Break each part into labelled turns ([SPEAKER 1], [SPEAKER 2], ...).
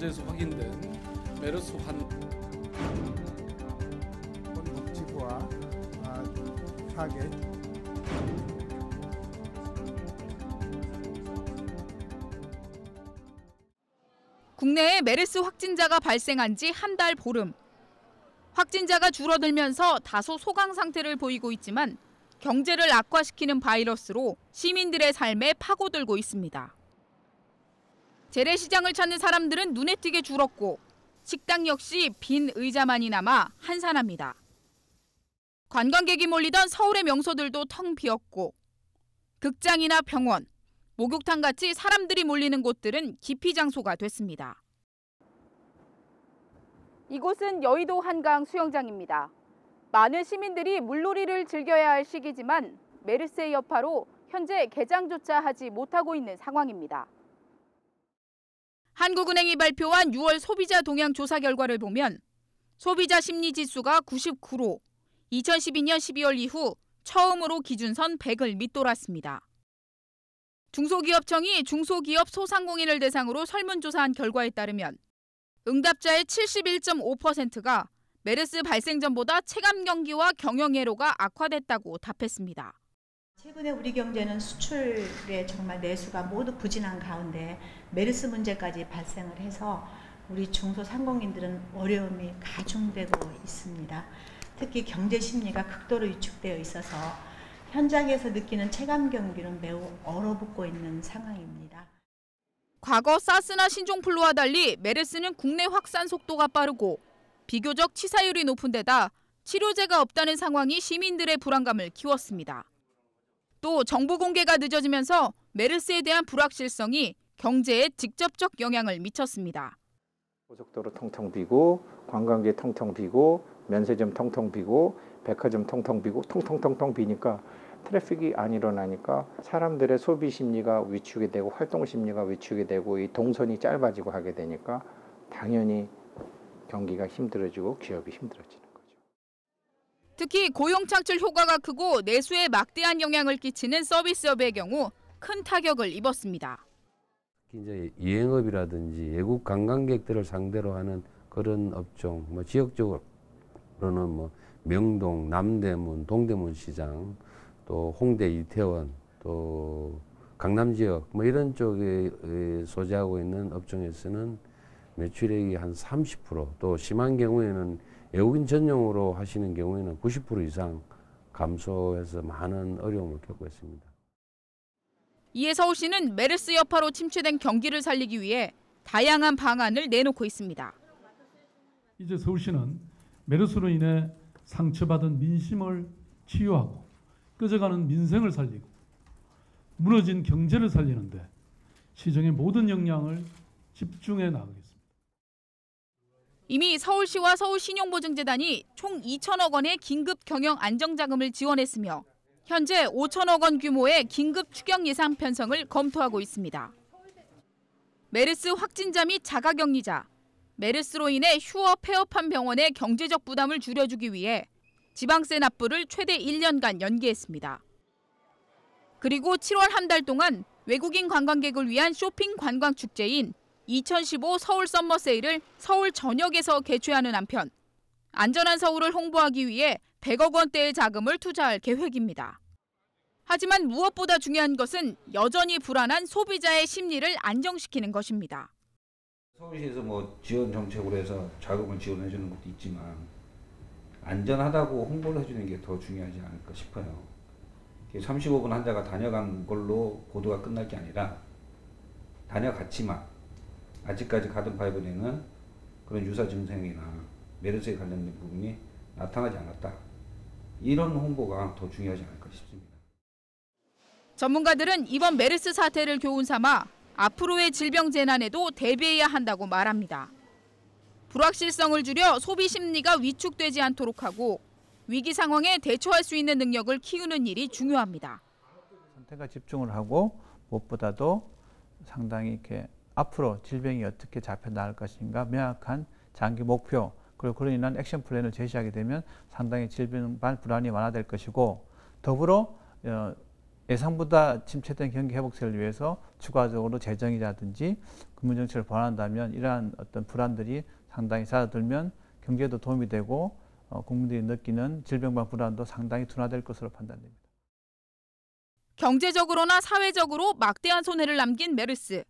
[SPEAKER 1] 어제서 확인된 메르스
[SPEAKER 2] 복지부와 타겟
[SPEAKER 3] 국내에 메르스 확진자가 발생한 지 한 달 보름. 확진자가 줄어들면서 다소 소강 상태를 보이고 있지만 경제를 악화시키는 바이러스로 시민들의 삶에 파고들고 있습니다. 재래시장을 찾는 사람들은 눈에 띄게 줄었고 식당 역시 빈 의자만이 남아 한산합니다. 관광객이 몰리던 서울의 명소들도 텅 비었고 극장이나 병원, 목욕탕 같이 사람들이 몰리는 곳들은 기피 장소가 됐습니다. 이곳은 여의도 한강 수영장입니다. 많은 시민들이 물놀이를 즐겨야 할 시기지만 메르스의 여파로 현재 개장조차 하지 못하고 있는 상황입니다. 한국은행이 발표한 6월 소비자 동향 조사 결과를 보면 소비자 심리 지수가 99로 2012년 12월 이후 처음으로 기준선 100을 밑돌았습니다. 중소기업청이 중소기업 소상공인을 대상으로 설문조사한 결과에 따르면 응답자의 71.5%가 메르스 발생 전보다 체감 경기와 경영애로가 악화됐다고 답했습니다.
[SPEAKER 4] 최근에 우리 경제는 수출에 정말 내수가 모두 부진한 가운데 메르스 문제까지 발생을 해서 우리 중소상공인들은 어려움이 가중되고 있습니다. 특히 경제 심리가 극도로 위축되어 있어서 현장에서 느끼는 체감 경기는 매우 얼어붙고 있는 상황입니다.
[SPEAKER 3] 과거 사스나 신종플루와 달리 메르스는 국내 확산 속도가 빠르고 비교적 치사율이 높은 데다 치료제가 없다는 상황이 시민들의 불안감을 키웠습니다. 또 정보 공개가 늦어지면서 메르스에 대한 불확실성이 경제에 직접적 영향을 미쳤습니다.
[SPEAKER 5] 고속도로 텅텅 비고 관광지 텅텅 비고 면세점 텅텅 비고 백화점 텅텅 비고 텅텅텅텅 비니까 트래픽이 안 일어나니까 사람들의 소비 심리가 위축이 되고 활동 심리가 위축이 되고 이 동선이 짧아지고 하게 되니까 당연히 경기가 힘들어지고 기업이 힘들어지는 거죠.
[SPEAKER 3] 특히 고용 창출 효과가 크고 내수에 막대한 영향을 끼치는 서비스업의 경우 큰 타격을 입었습니다.
[SPEAKER 6] 이제 여행업이라든지 외국 관광객들을 상대로 하는 그런 업종, 지역적으로는 명동, 남대문, 동대문 시장, 또 홍대, 이태원, 또 강남 지역 이런 쪽에 소재하고 있는 업종에서는 매출액이 한 30%, 또 심한 경우에는 외국인 전용으로 하시는 경우에는 90% 이상 감소해서 많은 어려움을 겪고 있습니다.
[SPEAKER 3] 이에 서울시는 메르스 여파로 침체된 경기를 살리기 위해 다양한 방안을 내놓고 있습니다.
[SPEAKER 7] 이제 서울시는 메르스로 인해 상처받은 민심을 치유하고 꺼져가는 민생을 살리고 무너진 경제를 살리는데 시정의 모든 역량을 집중해 나가겠습니다.
[SPEAKER 3] 이미 서울시와 서울신용보증재단이 총 2천억 원의 긴급 경영 안정자금을 지원했으며 현재 5천억 원 규모의 긴급 추경 예산 편성을 검토하고 있습니다. 메르스 확진자 및 자가격리자, 메르스로 인해 휴업, 폐업한 병원의 경제적 부담을 줄여주기 위해 지방세 납부를 최대 1년간 연기했습니다. 그리고 7월 한 달 동안 외국인 관광객을 위한 쇼핑 관광 축제인 2015 서울 썸머 세일을 서울 전역에서 개최하는 한편 안전한 서울을 홍보하기 위해 100억 원대의 자금을 투자할 계획입니다. 하지만 무엇보다 중요한 것은 여전히 불안한 소비자의 심리를 안정시키는 것입니다.
[SPEAKER 8] 서울시에서 지원 정책으로 해서 자금을 지원해 주는 것도 있지만 안전하다고 홍보를 해주는 게 더 중요하지 않을까 싶어요. 35분 환자가 다녀간 걸로 보도가 끝날 게 아니라 다녀갔지만 아직까지 가든 파이브에는 그런 유사 증상이나 메르스에 관련된 부분이 나타나지 않았다. 이런 홍보가 더 중요하지 않을까 싶습니다.
[SPEAKER 3] 전문가들은 이번 메르스 사태를 교훈 삼아 앞으로의 질병 재난에도 대비해야 한다고 말합니다. 불확실성을 줄여 소비 심리가 위축되지 않도록 하고 위기 상황에 대처할 수 있는 능력을 키우는 일이 중요합니다.
[SPEAKER 2] 선택과 집중을 하고 무엇보다도 상당히 이렇게 앞으로 질병이 어떻게 잡혀 나갈 것인가 명확한 장기 목표 그리고 그로 인한 액션 플랜을 제시하게 되면 상당히 질병 불안이 완화될 것이고 더불어 예상보다 침체된 경기 회복세를 위해서 추가적으로 재정이라든지 금융 정책을 보완한다면 이러한 어떤 불안들이 상당히 잦아들면 경제에도 도움이 되고 국민들이 느끼는 질병방 불안도 상당히 둔화될 것으로 판단됩니다.
[SPEAKER 3] 경제적으로나 사회적으로 막대한 손해를 남긴 메르스.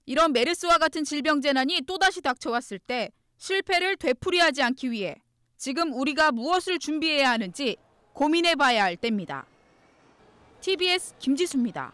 [SPEAKER 3] 이런 메르스와 같은 질병 재난이 또다시 닥쳐왔을 때 실패를 되풀이하지 않기 위해 지금 우리가 무엇을 준비해야 하는지 고민해봐야 할 때입니다. TBS 김지수입니다.